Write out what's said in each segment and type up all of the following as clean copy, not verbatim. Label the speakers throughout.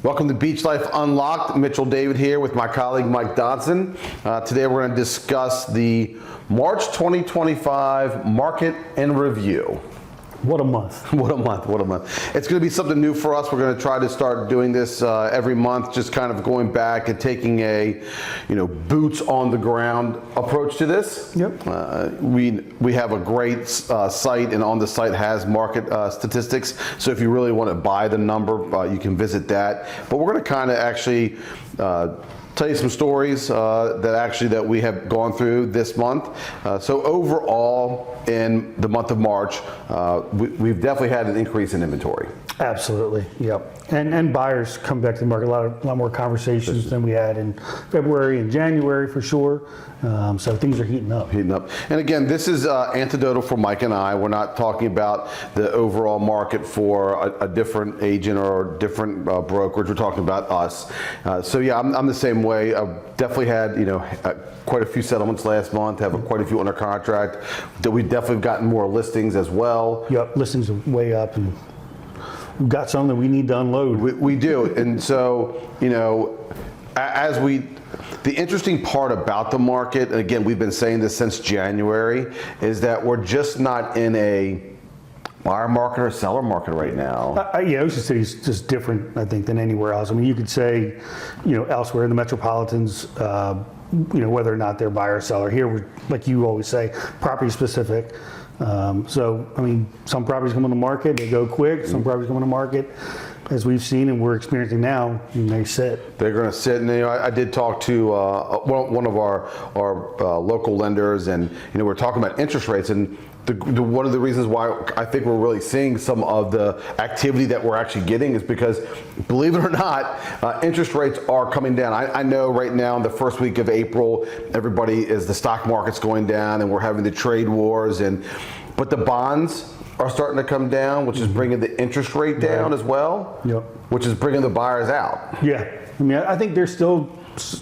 Speaker 1: Welcome to Beach Life Unlocked. Mitchell David here with my colleague Mike Dodson. Today we're going to discuss the March 2025 market and review.
Speaker 2: What a month.
Speaker 1: What a month, what a month. It's going to be something new for us. We're going to try to start doing this every month, just kind of going back and taking a, boots on the ground approach to this.
Speaker 2: Yep.
Speaker 1: We have a great site, and on the site has market statistics. So if you really want to buy the number, you can visit that. But we're going to kind of actually tell you some stories that we have gone through this month. So overall, in the month of March, we've definitely had an increase in inventory.
Speaker 2: Absolutely, yep. And buyers come back to the market. A lot more conversations than we had in February and January for sure. So things are heating up.
Speaker 1: And again, this is anecdotal for Mike and I. We're not talking about the overall market for a different agent or different brokerage. We're talking about us. So yeah, I'm the same way. I've definitely had quite a few settlements last month. Have quite a few under contract. That we definitely have gotten more listings as well.
Speaker 2: Yep, listings are way up, and we've got some that we need to unload.
Speaker 1: We do, and so the interesting part about the market, and again, we've been saying this since January, is that we're just not in a buyer market or seller market right now.
Speaker 2: Yeah, Ocean City's just different, I think, than anywhere else. I mean, you could say, elsewhere in the metropolitans, whether or not they're buyer or seller. Here, we're, like you always say, property specific. So, I mean, some properties come on the market, they go quick. Some properties come on the market, as we've seen and we're experiencing now, and they sit.
Speaker 1: They're going to sit, and I did talk to one of our local lenders, and we're talking about interest rates, and one of the reasons why I think we're really seeing some of the activity that we're actually getting is because, believe it or not, interest rates are coming down. I know right now in the first week of April, the stock market's going down, and we're having the trade wars, but the bonds are starting to come down, which is bringing the interest rate down as well, which is bringing the buyers out.
Speaker 2: Yeah, I mean, I think there's still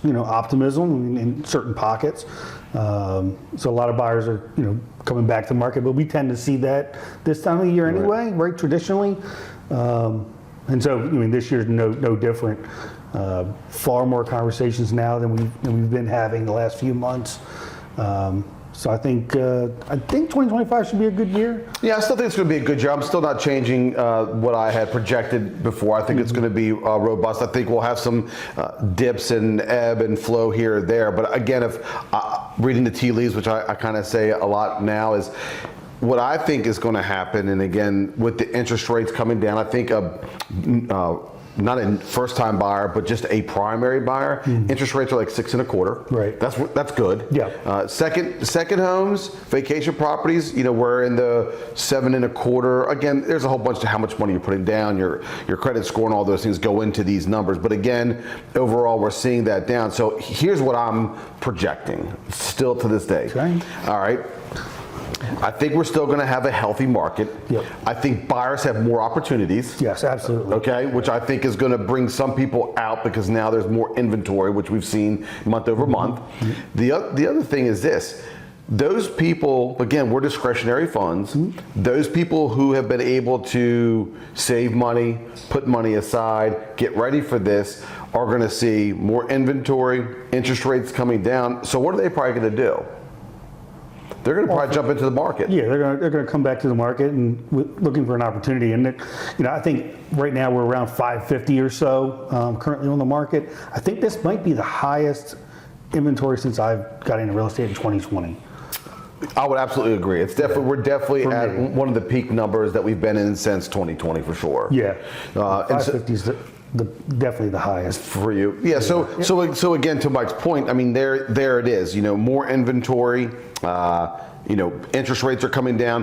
Speaker 2: optimism in certain pockets. So a lot of buyers are coming back to the market, but we tend to see that this time of the year anyway, right? Traditionally, and so this year's no different. Far more conversations now than we've been having the last few months. So I think 2025 should be a good year.
Speaker 1: Yeah, I still think it's going to be a good year. I'm still not changing what I had projected before. I think it's going to be robust. I think we'll have some dips and ebb and flow here or there. But again, if reading the tea leaves, which I kind of say a lot now, is what I think is going to happen. And again, with the interest rates coming down, I think not a first-time buyer, but just a primary buyer. Interest rates are like 6.25.
Speaker 2: Right.
Speaker 1: That's good.
Speaker 2: Yeah.
Speaker 1: Second homes, vacation properties. We're in the 7.25. Again, there's a whole bunch to how much money you're putting down. Your credit score and all those things go into these numbers. But again, overall, we're seeing that down. So here's what I'm projecting, still to this day.
Speaker 2: Okay.
Speaker 1: All right. I think we're still going to have a healthy market.
Speaker 2: Yep.
Speaker 1: I think buyers have more opportunities.
Speaker 2: Yes, absolutely.
Speaker 1: Okay, which I think is going to bring some people out because now there's more inventory, which we've seen month over month. The other thing is this. Those people, again, we're discretionary funds. Those people who have been able to save money, put money aside, get ready for this, are going to see more inventory, interest rates coming down. So what are they probably going to do? They're going to probably jump into the market.
Speaker 2: Yeah, they're going to come back to the market and looking for an opportunity. And I think right now we're around 550 or so currently on the market. I think this might be the highest inventory since I've got into real estate in 2020.
Speaker 1: I would absolutely agree. We're definitely at one of the peak numbers that we've been in since 2020 for sure.
Speaker 2: Yeah, 550 is definitely the highest
Speaker 1: for you. Yeah. So again, to Mike's point, I mean, there it is. More inventory. Interest rates are coming down.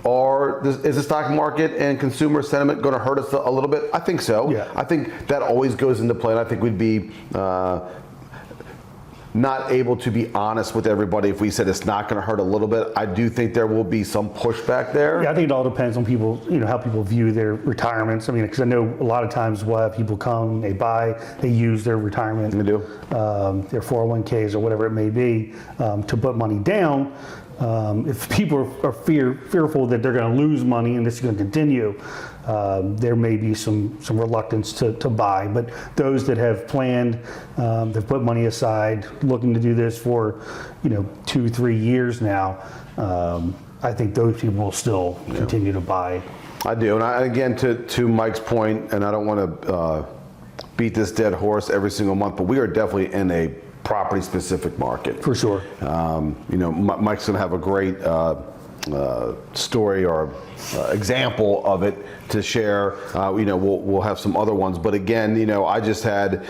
Speaker 1: Is the stock market and consumer sentiment going to hurt us a little bit? I think so.
Speaker 2: Yeah.
Speaker 1: I think that always goes into play. And I think we'd be not able to be honest with everybody if we said it's not going to hurt a little bit. I do think there will be some pushback there.
Speaker 2: Yeah, I think it all depends on people, how people view their retirements. I mean, because I know a lot of times why people come, they buy, they use their retirement,
Speaker 1: They do.
Speaker 2: Their 401ks or whatever it may be, to put money down. if people are fearful that they're going to lose money and this is going to continue, there may be some reluctance to buy. But those that have planned, they've put money aside, looking to do this for 2-3 years now, I think those people will still continue to buy.
Speaker 1: I do, and again, to Mike's point, and I don't want to beat this dead horse every single month, but we are definitely in a property-specific market.
Speaker 2: For sure.
Speaker 1: Mike's going to have a great story or example of it to share. We'll have some other ones, but again, I just had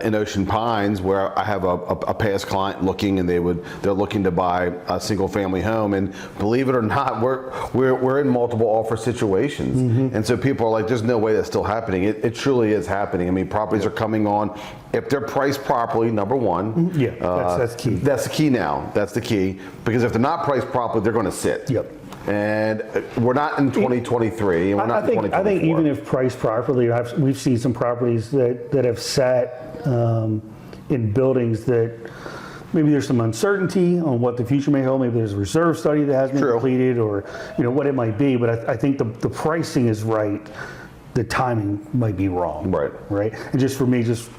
Speaker 1: in Ocean Pines where I have a past client looking, and they're looking to buy a single family home, and believe it or not, we're in multiple offer situations, and so people are like, "There's no way that's still happening." It truly is happening. I mean, properties are coming on if they're priced properly. Number one,
Speaker 2: that's key.
Speaker 1: That's the key now. That's the key, because if they're not priced properly, they're going to sit.
Speaker 2: Yep.
Speaker 1: And we're not in 2023, and we're not in 2024.
Speaker 2: I think even if priced properly, we've seen some properties that have sat in buildings that maybe there's some uncertainty on what the future may hold. Maybe there's a reserve study that hasn't been completed, or what it might be. But I think the pricing is right. The timing might be wrong. Right. And just for me, just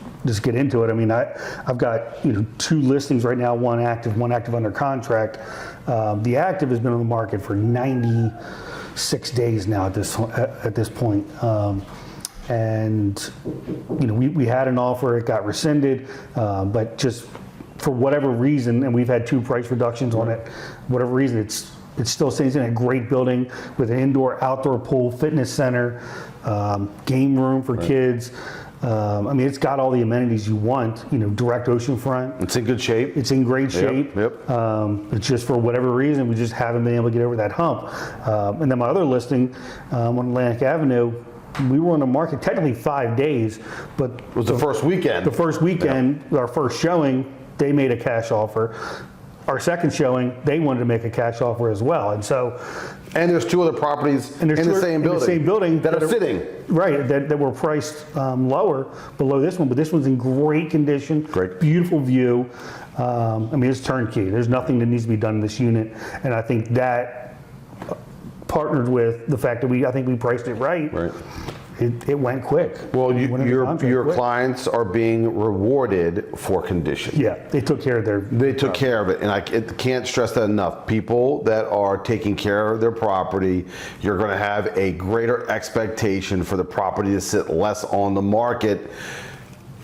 Speaker 2: get into it. I mean, I've got 2 listings right now, one active under contract. The active has been on the market for 96 days now at this point. And we had an offer, it got rescinded, but just for whatever reason, and we've had 2 price reductions on it, whatever reason, it's still stays in a great building with an indoor, outdoor pool, fitness center, game room for kids. I mean, it's got all the amenities you want, direct oceanfront.
Speaker 1: It's in good shape.
Speaker 2: It's in great shape.
Speaker 1: Yep.
Speaker 2: It's just for whatever reason, we just haven't been able to get over that hump. And then my other listing on Atlantic Avenue, we were on the market technically 5 days, but
Speaker 1: it was the first weekend.
Speaker 2: The first weekend, our first showing, they made a cash offer. Our second showing, they wanted to make a cash offer as well, and so.
Speaker 1: And there's 2 other properties in the same building that are sitting.
Speaker 2: Right, that were priced lower below this one, but this one's in great condition.
Speaker 1: Great.
Speaker 2: Beautiful view. I mean, it's turnkey. There's nothing that needs to be done in this unit, and I think that partnered with the fact that I think we priced it right.
Speaker 1: Right.
Speaker 2: It went quick.
Speaker 1: Well, your clients are being rewarded for condition.
Speaker 2: Yeah, they took care of
Speaker 1: They took care of it, and I can't stress that enough. People that are taking care of their property, you're going to have a greater expectation for the property to sit less on the market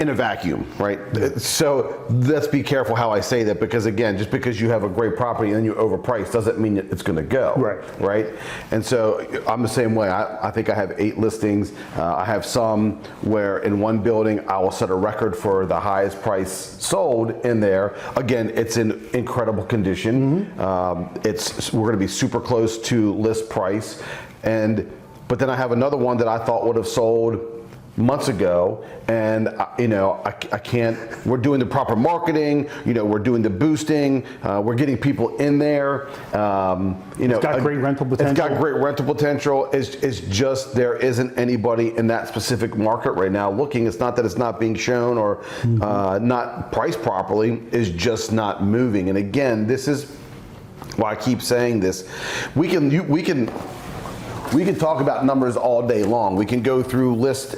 Speaker 1: in a vacuum, right? So let's be careful how I say that, because again, just because you have a great property and then you overprice doesn't mean it's going to go. Right. And so I'm the same way. I think I have 8 listings. I have some where in one building I will set a record for the highest price sold in there. Again, it's in incredible condition. We're going to be super close to list price, but then I have another one that I thought would have sold months ago, and I can't. We're doing the proper marketing. We're doing the boosting. We're getting people in there.
Speaker 2: It's got great rental potential.
Speaker 1: It's got great rental potential. It's just there isn't anybody in that specific market right now looking. It's not that it's not being shown or not priced properly. It's just not moving. And again, this is why I keep saying this. We can talk about numbers all day long. We can go through lists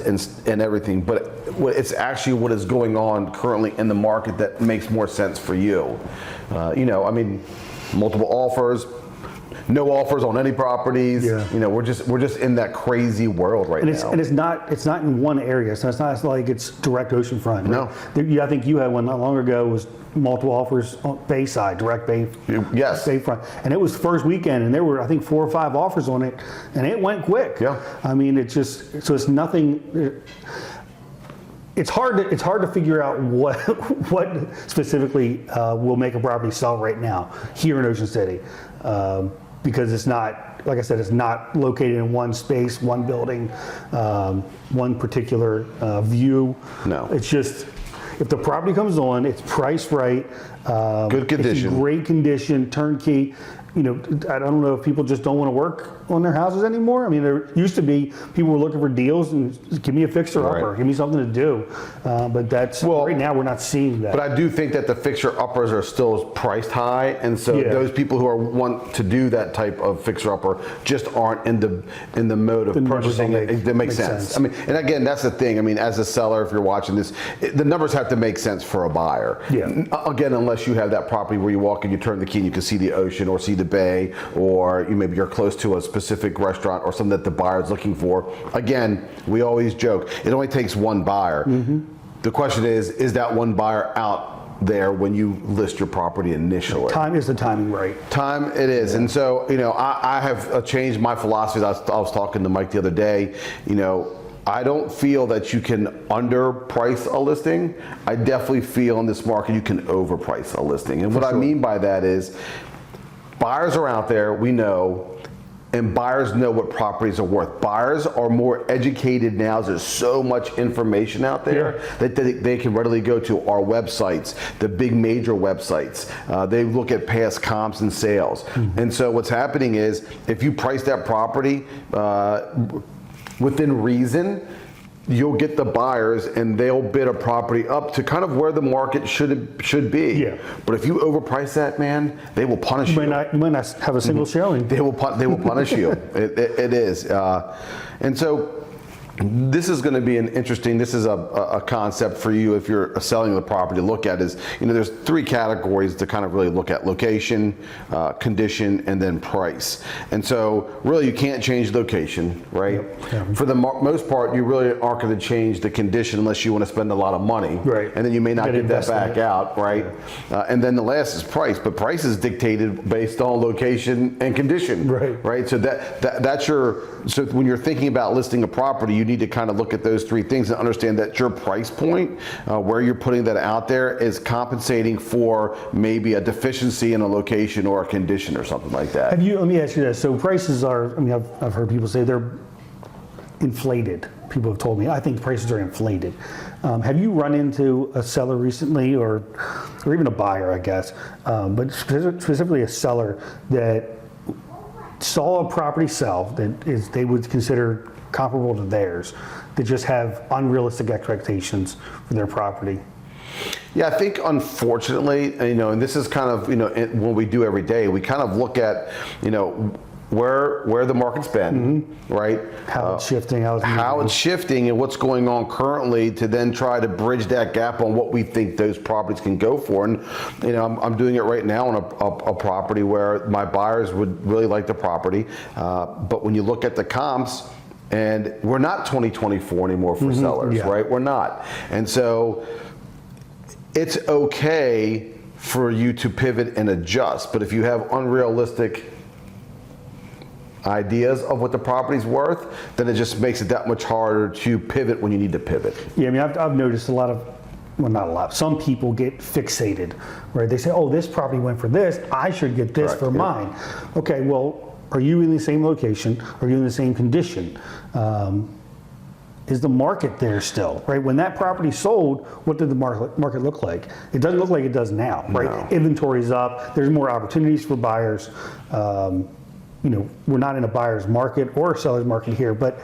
Speaker 1: and everything, but it's actually what is going on currently in the market that makes more sense for you. I mean, multiple offers, no offers on any properties. We're just in that crazy world right now.
Speaker 2: And it's not in one area, so it's not like it's direct oceanfront.
Speaker 1: No.
Speaker 2: I think you had one not long ago, was multiple offers on Bayside, direct Bay.
Speaker 1: Yes.
Speaker 2: Bayfront, and it was the first weekend, and there were I think 4 or 5 offers on it, and it went quick.
Speaker 1: Yeah.
Speaker 2: I mean, it's nothing. It's hard to figure out what specifically will make a property sell right now here in Ocean City. Because it's not, like I said, it's not located in one space, one building, one particular view.
Speaker 1: No.
Speaker 2: It's just, if the property comes on, it's priced right.
Speaker 1: Good condition.
Speaker 2: It's in great condition, turnkey. I don't know if people just don't want to work on their houses anymore. I mean, there used to be people were looking for deals and give me a fixer upper, give me something to do. But right now we're not seeing that.
Speaker 1: But I do think that the fixer uppers are still priced high, and so those people who want to do that type of fixer upper just aren't in the mode of purchasing it. That makes sense. I mean, and again, that's the thing. I mean, as a seller, if you're watching this, the numbers have to make sense for a buyer.
Speaker 2: Yeah.
Speaker 1: Again, unless you have that property where you walk and you turn the key and you can see the ocean or see the bay, or maybe you're close to a specific restaurant or something that the buyer's looking for. Again, we always joke, it only takes one buyer. The question is that one buyer out there when you list your property initially?
Speaker 2: Is the timing right?
Speaker 1: Time it is. And so, I have changed my philosophy. I was talking to Mike the other day. I don't feel that you can underprice a listing. I definitely feel in this market you can overprice a listing. And what I mean by that is buyers are out there, we know, and buyers know what properties are worth. Buyers are more educated now. There's so much information out there that they can readily go to our websites, the big major websites. They look at past comps and sales. And so what's happening is if you price that property within reason, you'll get the buyers and they'll bid a property up to kind of where the market should be.
Speaker 2: Yeah.
Speaker 1: But if you overprice that, man, they will punish you.
Speaker 2: You might not have a single showing.
Speaker 1: They will punish you. It is. And so this is going to be this is a concept for you if you're selling the property to look at is, there's three categories to kind of really look at: location, condition, and then price. And so really you can't change location, right?
Speaker 2: Yep.
Speaker 1: For the most part, you really aren't going to change the condition unless you want to spend a lot of money.
Speaker 2: Right.
Speaker 1: And then you may not get that back out, right?
Speaker 2: Yeah.
Speaker 1: And then the last is price, but price is dictated based on location and condition. Right. So so when you're thinking about listing a property, you need to kind of look at those three things and understand that your price point, where you're putting that out there, is compensating for maybe a deficiency in a location or a condition or something like that.
Speaker 2: Let me ask you this. So prices are, I've heard people say they're inflated. People have told me, I think prices are inflated. Have you run into a seller recently, or even a buyer, I guess, but specifically a seller that saw a property sell that they would consider comparable to theirs, that just have unrealistic expectations for their property?
Speaker 1: Yeah, I think unfortunately, and this is kind of, what we do every day, we kind of look at, where the market's been, right?
Speaker 2: How it's shifting,
Speaker 1: how it's shifting, and what's going on currently, to then try to bridge that gap on what we think those properties can go for. And I'm doing it right now on a property where my buyers would really like the property, but when you look at the comps, and we're not 2024 anymore for sellers, right? We're not. And so it's okay for you to pivot and adjust, but if you have unrealistic ideas of what the property's worth, then it just makes it that much harder to pivot when you need to pivot.
Speaker 2: Yeah, I've noticed not a lot. Some people get fixated, right? They say, oh, this property went for this, I should get this for mine. Okay, well, are you in the same location? Are you in the same condition? Is the market there still, right? When that property sold, what did the market look like? It doesn't look like it does now, right? No. Inventory's up, there's more opportunities for buyers. We're not in a buyer's market or a seller's market here, but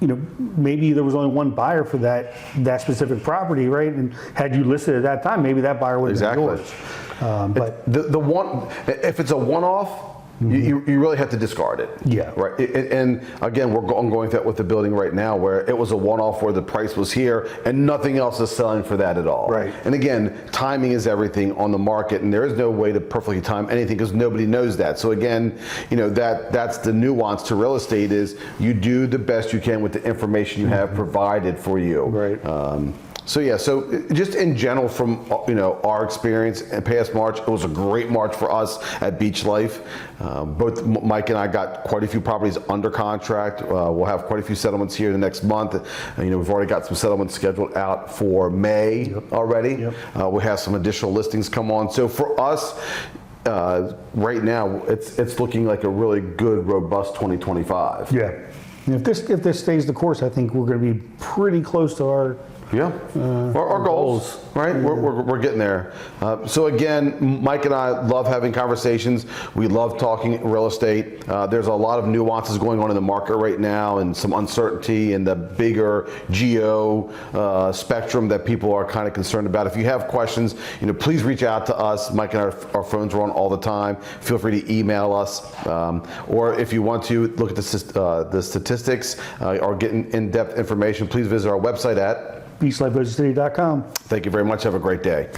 Speaker 2: maybe there was only one buyer for that specific property, right? And had you listed at that time, maybe that buyer would have been yours.
Speaker 1: But the one, if it's a one-off, you really have to discard it.
Speaker 2: Yeah.
Speaker 1: Right. And again, I'm going through that with the building right now, where it was a one-off where the price was here and nothing else is selling for that at all.
Speaker 2: Right.
Speaker 1: And again, timing is everything on the market, and there is no way to perfectly time anything because nobody knows that. So again, that's the nuance to real estate, is you do the best you can with the information you have provided for you.
Speaker 2: Right.
Speaker 1: So just in general, from our experience in past March, it was a great March for us at BeachLife. Both Mike and I got quite a few properties under contract. We'll have quite a few settlements here the next month. We've already got some settlements scheduled out for May already. Yep. We have some additional listings come on. So for us, right now, it's looking like a really good, robust 2025.
Speaker 2: Yeah. If this stays the course, I think we're going to be pretty close to our
Speaker 1: Yeah, our goals, right? We're getting there. So again, Mike and I love having conversations. We love talking real estate. There's a lot of nuances going on in the market right now, and some uncertainty in the bigger geo spectrum that people are kind of concerned about. If you have questions, please reach out to us. Mike and our phones are on all the time. Feel free to email us, or if you want to look at the statistics or get in-depth information, please visit our website at
Speaker 2: BeachLifeOceanCity.com.
Speaker 1: Thank you very much. Have a great day.